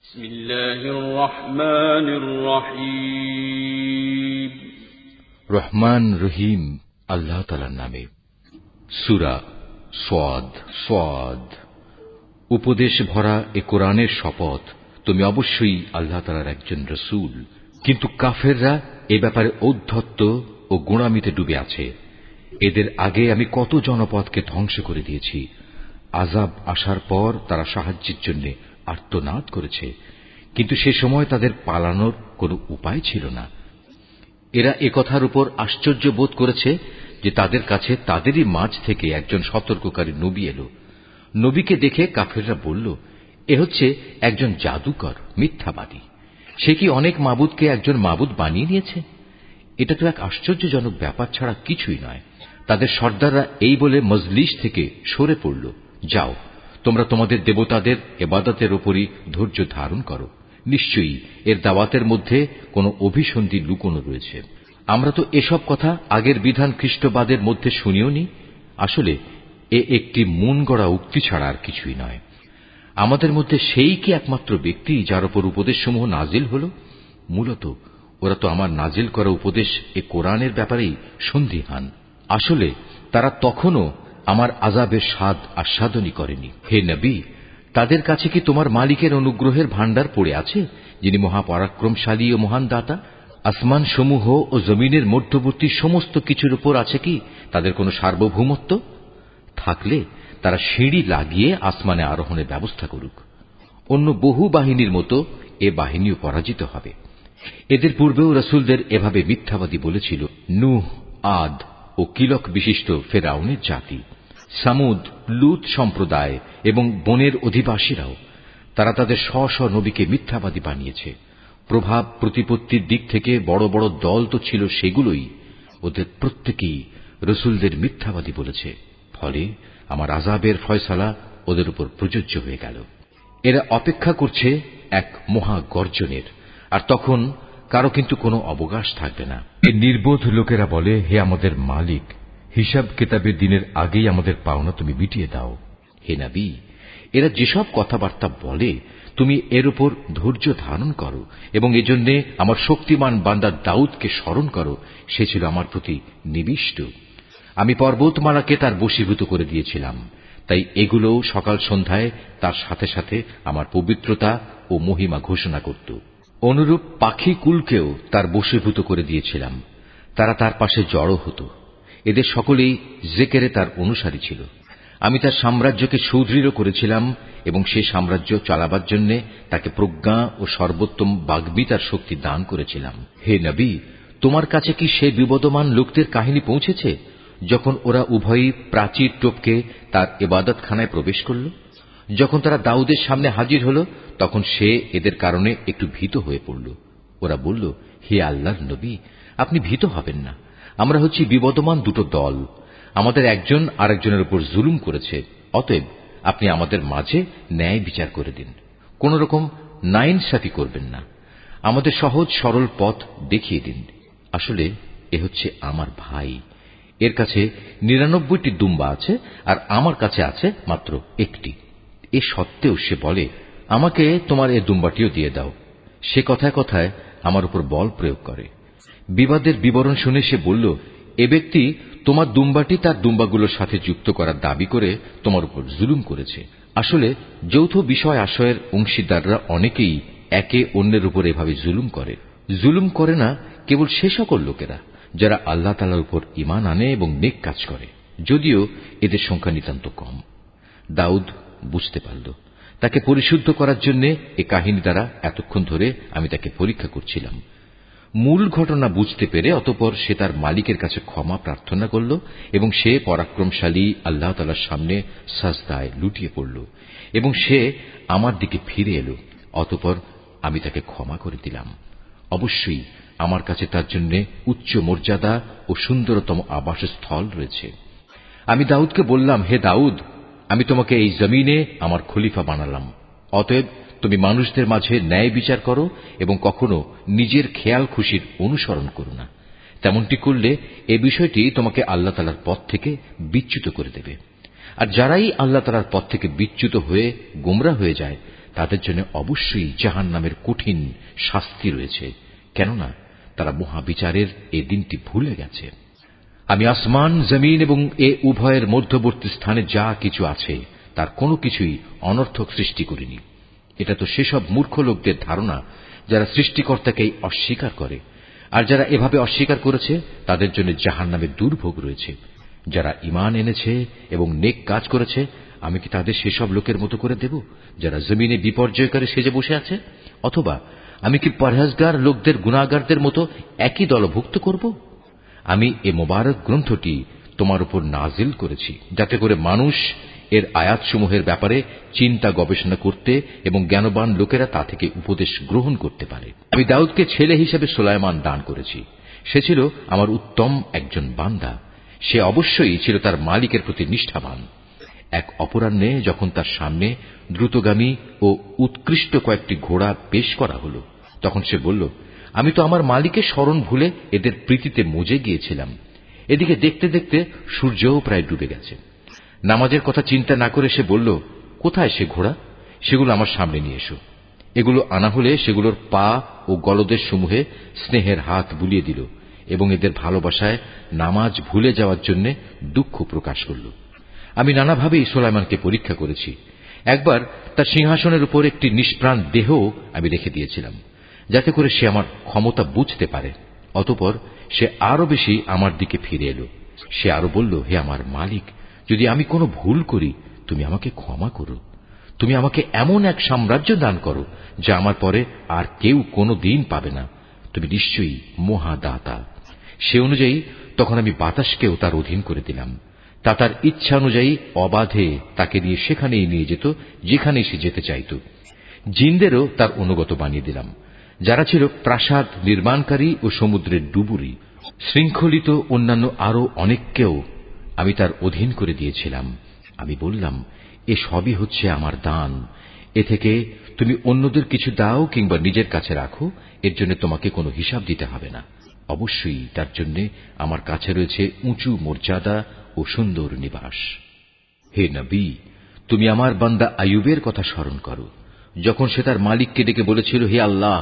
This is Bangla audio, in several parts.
বিসমিল্লাহির রহমানির রহিম। রহমান রহিম আল্লাহ তাআলার নামে। সূরা সাদ। সাদ। উপদেশ ভরা এ কোরআনের শপথ, তুমি অবশ্যই আল্লাহ তাআলার একজন রাসূল। কিন্তু কাফেররা এ ব্যাপারে ঔদ্ধত্য ও গোঁড়ামিতে ডুবে আছে। এদের আগে আমি কত জনপদকে ধ্বংস করে দিয়েছি। আযাব আসার পর তারা সাহায্যের জন্য আর্তনাদ করেছে, কিন্তু সে সময় তাদের পালানোর কোনো উপায় ছিল না। এরা একথার উপর আশ্চর্য বোধ করেছে যে তাদের কাছে তাদেরই মাঝ থেকে একজন সতর্ককারী নবী এলো। নবীকে দেখে কাফেররা বলল, এ হচ্ছে একজন জাদুকর, মিথ্যাবাদী। সে কি অনেক মাবুদকে একজন মাবুদ বানিয়ে নিয়েছে? এটা তো এক আশ্চর্যজনক ব্যাপার ছাড়া কিছুই নয়। তাদের সর্দাররা এই বলে মজলিস থেকে সরে পড়ল, যাও, তোমরা তোমাদের দেবতাদের ইবাদতের উপরই ধৈর্য ধারণ করো। নিশ্চয়ই এর দাওয়াতের মধ্যে কোনো অভিসন্ধি লুকোনো রয়েছে। আমরা তো এসব কথা আগের বিধান খ্রিস্টবাদের মধ্যে শুনিও নি। আসলে এ একটি মন গড়া উক্তি ছাড়া আর কিছুই নয়। আমাদের মধ্যে সেই কি একমাত্র ব্যক্তি যার উপর উপদেশসমূহ নাজিল হল? মূলত ওরা তো আমার নাজিল করা উপদেশ এ কোরআনের ব্যাপারেই সন্দিহান। আসলে তারা তখনও আমার আযাবের স্বাদ আস্বাদনই করেনি। হে নবী, তাদের কাছে কি তোমার মালিকের অনুগ্রহের ভাণ্ডার পড়ে আছে, যিনি মহাপরাক্রমশালী ও মহান দাতা? আসমান সমূহ ও জমিনের মধ্যবর্তী সমস্ত কিছুর উপর আছে কি তাদের কোনো সার্বভৌমত্ব? থাকলে তারা সিঁড়ি লাগিয়ে আসমানে আরোহণের ব্যবস্থা করুক। অন্য বহু বাহিনীর মতো এ বাহিনীও পরাজিত হবে। এদের পূর্বেও রাসূলদের এভাবে মিথ্যাবাদী বলেছিল নূহ, আদ ও কিলক বিশিষ্ট ফেরাউনের জাতি, সামুদ, লূত সম্প্রদায় এবং বনের অধিবাসীরাও। তারা তাদের স্ব স্ব নবীকে মিথ্যাবাদী বানিয়েছে। প্রভাব প্রতিপত্তির দিক থেকে বড় বড় দল তো ছিল সেগুলোই। ওদের প্রত্যেকেই রাসূলদের মিথ্যাবাদী বলেছে। ফলে আমার আযাবের ফয়সালা ওদের উপর প্রযোজ্য হয়ে গেল। এরা অপেক্ষা করছে এক মহা গর্জনের, আর তখন কারো কিন্তু কোনো অবকাশ থাকবে না। এই নির্বোধ লোকেরা বলে, হে আমাদের মালিক, হিসাব কিতাবের দিনের আগেই আমাদের পাওনা তুমি মিটিয়ে দাও। হে নবী, এরা যেসব কথাবার্তা বলে তুমি এর উপর ধৈর্য ধারণ করো এবং এজন্য আমার শক্তিমান বান্দা দাউদকে স্মরণ করো। সে ছিল আমার প্রতি নিবিষ্ট। আমি পর্বতমালাকে তার বশীভূত করে দিয়েছিলাম, তাই এগুলোও সকাল সন্ধ্যায় তার সাথে সাথে আমার পবিত্রতা ও মহিমা ঘোষণা করত। অনুরূপ পাখি কুলকেও তার বশীভূত করে দিয়েছিলাম। তারা তার পাশে জড়ো হতো। এদের সকলেই জিকিরে তার অনুসারী ছিল। আমি তার সাম্রাজ্যকে সুদৃঢ় করেছিলাম এবং সে সাম্রাজ্য চালাবার জন্য তাকে প্রজ্ঞা ও সর্বোত্তম বাগ্মিতার শক্তি দান করেছিলাম। হে নবী, তোমার কাছে কি সে বিবদমান লোকদের কাহিনী পৌঁছেছে যখন ওরা উভয়ই প্রাচীর টপকে তার ইবাদতখানায় প্রবেশ করল? যখন তারা দাউদের সামনে হাজির হল, তখন সে এদের কারণে একটু ভীত হয়ে পড়ল। ওরা বলল, হে আল্লাহর নবী, আপনি ভীত হবেন না। আমরা হচ্ছি বিবদমান দুটো দল। আমাদের একজন আরেকজনের উপর জুলুম করেছে। অতএব আপনি আমাদের মাঝে ন্যায় বিচার করে দিন। কোন রকম নাইনসাফি করবেন না। আমাদের সহজ সরল পথ দেখিয়ে দিন। আসলে এ হচ্ছে আমার ভাই। এর কাছে ৯৯টি দুম্বা আছে, আর আমার কাছে আছে মাত্র একটি। এ সত্ত্বেও সে বলে, আমাকে তোমার এ দুম্বাটিও দিয়ে দাও। সে কথায় কথায় আমার উপর বল প্রয়োগ করে। বিবাদের বিবরণ শুনে সে বলল, এ ব্যক্তি তোমার দুম্বাটি তার দুম্বাগুলোর সাথে যুক্ত করার দাবি করে তোমার উপর জুলুম করেছে। আসলে যৌথ বিষয় আশয়ের অংশীদাররা অনেকেই একে অন্যের উপর এভাবে জুলুম করে। জুলুম করে না কেবল সে সকল লোকেরা যারা আল্লাহ তাআলার উপর ঈমান আনে এবং নেক কাজ করে, যদিও এদের সংখ্যা নিতান্ত কম। দাউদ বুঝতে পারল। তাকে পরিশুদ্ধ করার জন্য এ কাহিনী দ্বারা এতক্ষণ ধরে আমি তাকে পরীক্ষা করছিলাম। মূল ঘটনা বুঝতে পেরে অতঃপর সে তার মালিকের কাছে ক্ষমা প্রার্থনা করল এবং সে পরাক্রমশালী আল্লাহ তাআলার সামনে সাজদায় লুটিয়ে পড়ল এবং সে আমার দিকে ফিরে এলো। অতঃপর আমি তাকে ক্ষমা করে দিলাম। অবশ্যই আমার কাছে তার জন্য উচ্চ মর্যাদা ও সুন্দরতম আবাসস্থল রয়েছে। আমি দাউদকে বললাম, হে দাউদ, আমি তোমাকে এই জমিনে আমার খলিফা বানালাম। অতএব তুমি মানুষদের মাঝে ন্যায় বিচার করো এবং কখনো নিজের খেয়াল খুশির অনুসরণ করো না। তেমনটি করলে এ বিষয়টি তোমাকে আল্লাহ তাআলার পথ থেকে বিচ্যুত করে দেবে। আর যারাই আল্লাহ তাআলার পথ থেকে বিচ্যুত হয়ে গোমরা হয়ে যায়, তাদের জন্য অবশ্যই জাহান্নামের কঠিন শাস্তি রয়েছে, কেননা তারা মহাবিচারের এই দিনটি ভুলে গেছে। আমি আসমান, জমিন এবং এ উভয়ের মধ্যবর্তী স্থানে যা কিছু আছে তার কোনো কিছুই অনর্থক সৃষ্টি করিনি। এটা তো সেসব মূর্খ লোকদের ধারণা যারা সৃষ্টিকর্তাকেই অস্বীকার করে, আর যারা এভাবে অস্বীকার করেছে তাদের জন্য জাহান্নামের দুর্ভোগ রয়েছে। যারা ঈমান এনেছে এবং নেক কাজ করেছে, আমি কি তাদের সেসব লোকের মতো করে দেব যারা জমিনে বিপর্যয়কারী সেজে বসে আছে? অথবা আমি কি পরহেজগার লোকদের গুনাহগারদের মতো একই দলভুক্ত করব? আমি এ মোবারক গ্রন্থটি তোমার উপর নাজিল করেছি যাতে করে মানুষ এর আয়াতসমূহের ব্যাপারে চিন্তা গবেষণা করতে এবং জ্ঞানবান লোকেরা তা থেকে উপদেশ গ্রহণ করতে পারে। আমি দাউদকে ছেলে হিসেবে সুলাইমান দান করেছি। সে ছিল আমার উত্তম একজন বান্দা। সে অবশ্যই ছিল তার মালিকের প্রতি নিষ্ঠাবান। এক অপরাহ্নে যখন তার সামনে দ্রুতগামী ও উৎকৃষ্ট কয়েকটি ঘোড়া পেশ করা হল, তখন সে বলল, আমি তো আমার মালিকের স্মরণ ভুলে এদের প্রীতিতে মজে গিয়েছিলাম। এদিকে দেখতে দেখতে সূর্যও প্রায় ডুবে গেছে। নামাজের কথা চিন্তা না করে সে বলল, কোথায় সে ঘোড়া? সেগুলো আমার সামনে নিয়ে এসো। এগুলো আনা হলে সেগুলোর পা ও গলদেশ সমূহে স্নেহের হাত বুলিয়ে দিল এবং এদের ভালোবাসায় নামাজ ভুলে যাওয়ার জন্য দুঃখ প্রকাশ করল। আমি নানাভাবেই সুলাইমানকে পরীক্ষা করেছি। একবার তার সিংহাসনের উপর একটি নিষ্প্রাণ দেহ আমি রেখে দিয়েছিলাম, যাতে করে সে আমার ক্ষমতা বুঝতে পারে। অতঃপর সে আরো বেশি আমার দিকে ফিরে এলো। সে আরো বলল, হে আমার মালিক, যদি আমি কোনো ভুল করি তুমি আমাকে ক্ষমা করো। তুমি আমাকে এমন এক সাম্রাজ্য দান করো যা আমার পরে আর কেউ কোনো দিন পাবে না। তুমি নিশ্চয়ই মহাদাতা। সে অনুযায়ী তখন আমি বাতাসকেও তার অধীন করে দিলাম। তা তার ইচ্ছা অনুযায়ী অবাধে তাকে নিয়ে সেখানেই নিয়ে যেত যেখানেই সে যেতে চাইত। জিনদেরও তার অনুগত বানিয়ে দিলাম, যারা ছিল প্রাসাদ নির্মাণকারী ও সমুদ্রের ডুবুরি। শৃঙ্খলিত অন্যান্য আরো অনেককেও আমি তার অধীন করে দিয়েছিলাম। আমি বললাম, এ সবই হচ্ছে আমার দান। এ থেকে তুমি অন্যদের কিছু দাও কিংবা নিজের কাছে রাখো, এর জন্য তোমাকে কোনো হিসাব দিতে হবে না। অবশ্যই তার জন্য আমার কাছে রয়েছে উঁচু মর্যাদা ও সুন্দর নিবাস। হে নবী, তুমি আমার বান্দা আইয়ুবের কথা স্মরণ করো, যখন সে তার মালিককে ডেকে বলেছিল, হে আল্লাহ,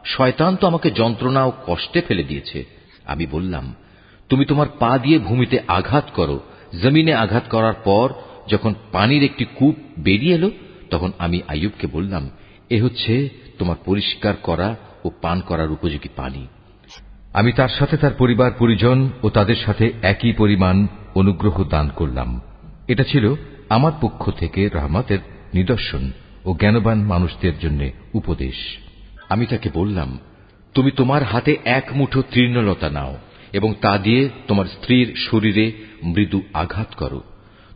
শয়তান তো আমাকে যন্ত্রণা ও কষ্টে ফেলে দিয়েছে। আমি বললাম, তুমি তোমার পা দিয়ে ভূমিতে আঘাত করো। জমিনে আঘাত করার পর যখন পানির একটি কূপ বেরিয়ে এলো, তখন আমি আইয়ুবকে বললাম, এ হচ্ছে তোমার পরিষ্কার করা ও পান করার উপযোগী পানি। আমি তার সাথে তার পরিবার পরিজন ও তাদের সাথে একই পরিমাণ অনুগ্রহ দান করলাম। এটা ছিল আমার পক্ষ থেকে রহমতের নিদর্শন ও জ্ঞানবান মানুষদের জন্য উপদেশ। আমি তাকে বললাম, তুমি তোমার হাতে এক মুঠো তৃণলতা নাও এবং তা দিয়ে তোমার স্ত্রীর শরীরে মৃদু আঘাত করো।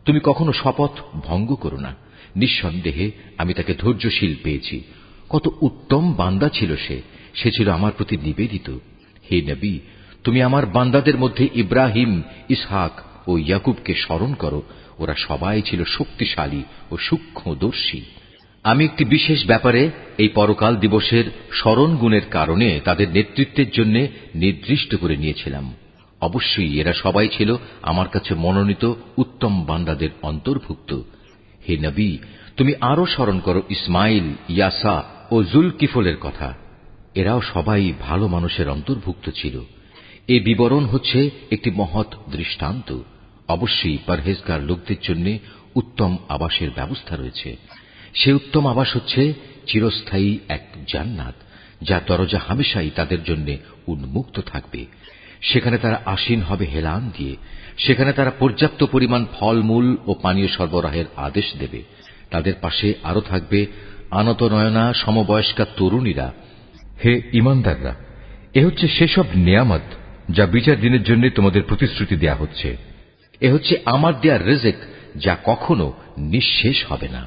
তুমি কখনো শপথ ভঙ্গ করো না। নিঃসন্দেহে আমি তাকে ধৈর্যশীল পেয়েছি। কত উত্তম বান্দা ছিল সে। সে ছিল আমার প্রতি নিবেদিত। হে নবী, তুমি আমার বান্দাদের মধ্যে ইব্রাহিম, ইসহাক ও ইয়াকুবকে স্মরণ করো। ওরা সবাই ছিল শক্তিশালী ও সূক্ষ্মদর্শী। আমি একটি বিশেষ ব্যাপারে এই পরকাল দিবসের স্মরণ গুণের কারণে তাদের নেতৃত্বের জন্য নির্দিষ্ট করে নিয়েছিলাম। অবশ্যই এরা সবাই ছিল আমার কাছে মনোনীত উত্তম বান্দাদের অন্তর্ভুক্ত। হে নবী, তুমি আরো স্মরণ করো ইসমাইল, ইয়াসা ও জুলকিফলের কথা। এরাও সবাই ভালো মানুষের অন্তর্ভুক্ত ছিল। এ বিবরণ হচ্ছে একটি মহৎ দৃষ্টান্ত। অবশ্যই পরহেজগার লোকদের জন্য উত্তম আবাসের ব্যবস্থা রয়েছে। সে উত্তম আবাস হচ্ছে চিরস্থায়ী এক জান্নাত, যার দরজা হামেশাই তাদের জন্য উন্মুক্ত থাকবে। সেখানে তারা আসীন হবে হেলান দিয়ে। সেখানে তারা পর্যাপ্ত পরিমাণ ফলমূল ও পানীয় সরবরাহের আদেশ দেবে। তাদের পাশে আরো থাকবে আনত নয়না সমবয়স্কা তরুণীরা। হে ঈমানদাররা, এ হচ্ছে সেসব নিয়ামত যা বিচার দিনের জন্য তোমাদের প্রতিশ্রুতি দেয়া হচ্ছে। এ হচ্ছে আমার দেয়া রিজিক যা কখনো নিঃশেষ হবে না।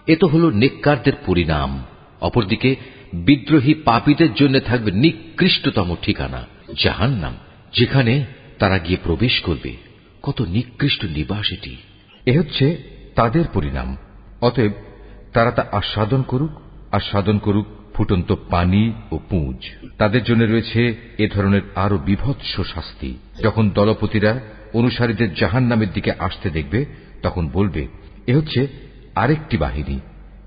এ তো হল নেককারদের পরিণাম। অপরদিকে বিদ্রোহী পাপীদের জন্য থাকবে নিকৃষ্টতম ঠিকানা, জাহান্নাম, যেখানে তারা গিয়ে প্রবেশ করবে। কত নিকৃষ্ট নিবাস এটি! এ হচ্ছে তাদের পরিণাম। অতএব তারা তা আস্বাদন করুক ফুটন্ত পানি ও পুঁজ। তাদের জন্য রয়েছে এ ধরনের আরো বিভৎস শাস্তি। যখন দলপতিরা অনুসারীদের জাহান্নামের দিকে আসতে দেখবে, তখন বলবে, এ হচ্ছে আরেকটি বাহিনী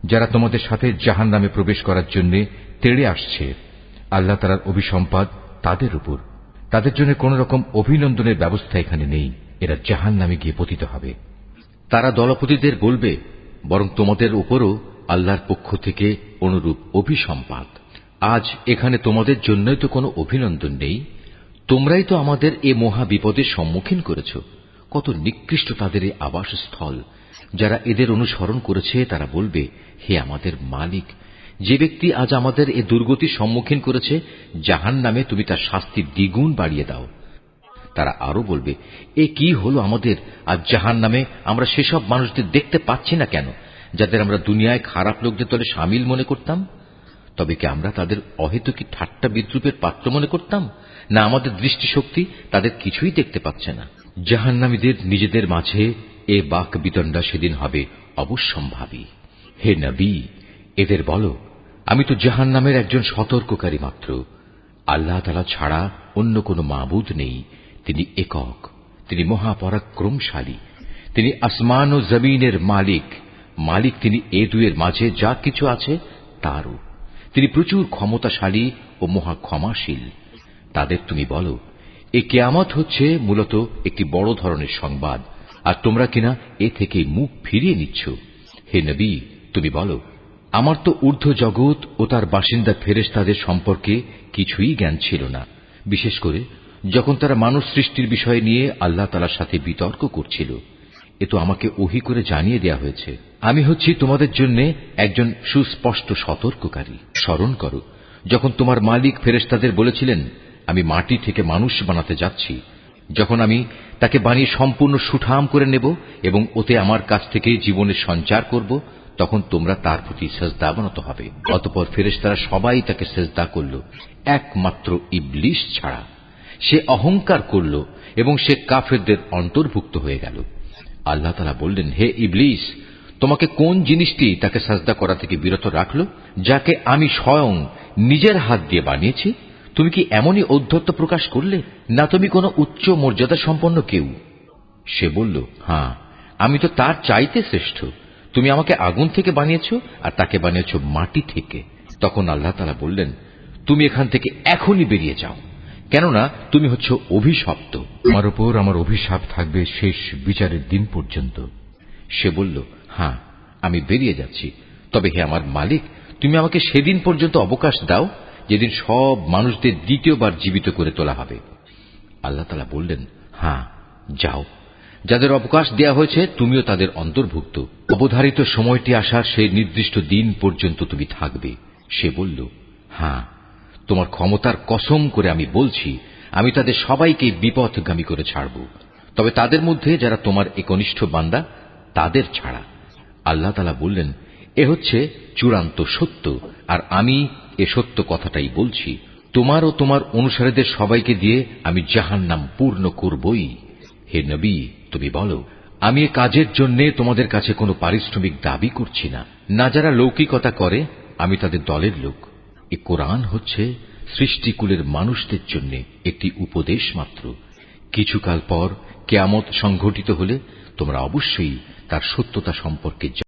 যারা তোমাদের সাথে জাহান্নামে প্রবেশ করার জন্য তেড়ে আসছে, আল্লাহ তাআলার অভিসম্পাদ তাদের উপর। তাদের জন্য কোন রকম অভিনন্দনের ব্যবস্থা এখানে নেই। এরা জাহান্নামে গিয়ে পতিত হবে। তারা দলপতিদের বলবে, বরং তোমাদের উপরও আল্লাহর পক্ষ থেকে অনুরূপ অভিসম্পাদ। আজ এখানে তোমাদের জন্যই তো কোনো অভিনন্দন নেই। তোমরাই তো আমাদের এ মহা বিপদের সম্মুখীন করেছ। কত নিকৃষ্ট তাদের এই আবাসস্থল। যারা এদের অনুসরণ করেছে তারা বলবে, হে আমাদের মালিক, যে ব্যক্তি আজ আমাদের এ দুর্গতির সম্মুখীন করেছে, জাহান্নামে তুমি তার শাস্তি দ্বিগুণ বাড়িয়ে দাও। তারা আরো বলবে, এ কি হলো আমাদের, আজ জাহান্নামে আমরা সেসব মানুষদের দেখতে পাচ্ছি না কেন, যাদের আমরা দুনিয়ায় খারাপ লোকদের দলে শামিল মনে করতাম? তবে কি আমরা তাদের অহেতুকী ঠাট্টা বিদ্রুপের পাত্র মনে করতাম? না আমাদের দৃষ্টিশক্তি তাদের কিছুই দেখতে পাচ্ছে না? জাহান্নামীদের নিজেদের মাঝে এ বাক বিতণ্ডা সেদিন হবে অবশ্যম্ভাবী। হে নবী, এদের বলো, আমি তো জাহান্নামের একজন সতর্ককারী মাত্র। আল্লাহ তাআলা ছাড়া অন্য কোনো মাবুদ নেই। তিনি একক, তিনি মহাপরাক্রমশালী। তিনি আসমান ও জমিনের মালিক। মালিক তিনি এ দুয়ের মাঝে যা কিছু আছে তারও। তিনি প্রচুর ক্ষমতাশালী ও মহা ক্ষমাশীল। তাদের তুমি বলো, এ কিয়ামত হচ্ছে মূলত একটি বড় ধরনের সংবাদ, আর তোমরা কিনা এ থেকে মুখ ফিরিয়ে নিচ্ছ। হে নবী, তুমি বলো, আমার তো ঊর্ধ্ব জগৎ ও তার বাসিন্দা ফেরেশতাদের সম্পর্কে কিছুই জ্ঞান ছিল না, বিশেষ করে যখন তারা মানুষ সৃষ্টির বিষয় নিয়ে আল্লাহ তাআলার সাথে বিতর্ক করছিল। এ তো আমাকে ওহী করে জানিয়ে দেয়া হয়েছে। আমি হচ্ছি তোমাদের জন্য একজন সুস্পষ্ট সতর্ককারী। স্মরণ করো, যখন তোমার মালিক ফেরেশতাদের বলেছিলেন, আমি মাটি থেকে মানুষ বানাতে যাচ্ছি। যখন আমি তাকে বানিয়ে সম্পূর্ণ সুঠাম করে নেব এবং ওতে আমার কাছ থেকে জীবনের সঞ্চার করব, তখন তোমরা তার প্রতি সেজদা অবনত হবে। অতঃপর ফেরেশতারা সবাই তাকে সেজদা করল, একমাত্র ইবলিস ছাড়া। সে অহংকার করল এবং সে কাফেরদের অন্তর্ভুক্ত হয়ে গেল। আল্লাহ তাআলা বললেন, হে ইবলিস, তোমাকে কোন জিনিসটি তাকে সাজদা করা থেকে বিরত রাখল, যাকে আমি স্বয়ং নিজের হাত দিয়ে বানিয়েছি? তুমি কি এমনই ঔদ্ধত্য প্রকাশ করলে? না তুমি কোনো উচ্চ মর্যাদা সম্পন্ন কেউ? সে বলল, হ্যাঁ, আমি তো তার চাইতে শ্রেষ্ঠ। তুমি আমাকে আগুন থেকে বানিয়েছ আর তাকে বানিয়েছ মাটি থেকে। তখন আল্লাহ তাআলা বললেন, তুমি এখান থেকে এখনই বেরিয়ে যাও, কেননা তুমি হচ্ছ অভিশপ্ত। তোমার উপর আমার অভিশাপ থাকবে শেষ বিচারের দিন পর্যন্ত। সে বলল, হ্যাঁ, আমি বেরিয়ে যাচ্ছি। তবে হে আমার মালিক, তুমি আমাকে সেদিন পর্যন্ত অবকাশ দাও যেদিন সব মানুষদের দ্বিতীয়বার জীবিত করে তোলা হবে। আল্লাহ তাআলা বললেন, হ্যাঁ, যাও। যাদের অবকাশ দেয়া হয়েছে তুমিও তাদের অন্তর্ভুক্ত। অবধারিত সময়টি আসার সেই নির্দিষ্ট দিন পর্যন্ত তুমি থাকবে। সে বলল, হ্যাঁ, তোমার ক্ষমতার কসম করে আমি বলছি, আমি তাদের সবাইকে বিপথগামী করে ছাড়ব, তবে তাদের মধ্যে যারা তোমার একনিষ্ঠ বান্দা তাদের ছাড়া। আল্লাহ তাআলা বললেন, এ হচ্ছে চূড়ান্ত সত্য, আর আমি এ সত্য কথাটাই বলছি। তোমার ও তোমার অনুসারীদের সবাইকে দিয়ে আমি জাহান্নাম পূর্ণ করবই। হে নবী, তুমি বলো, আমি এ কাজের জন্য তোমাদের কাছে কোনো পারিশ্রমিক দাবি করছি না। না যারা লৌকিকতা করে, আমি তাদের দলের লোক। এ কোরআন হচ্ছে সৃষ্টিকুলের মানুষদের জন্য একটি উপদেশ মাত্র। কিছুকাল পর কিয়ামত সংঘটিত হলে তোমরা অবশ্যই তার সত্যতা সম্পর্কে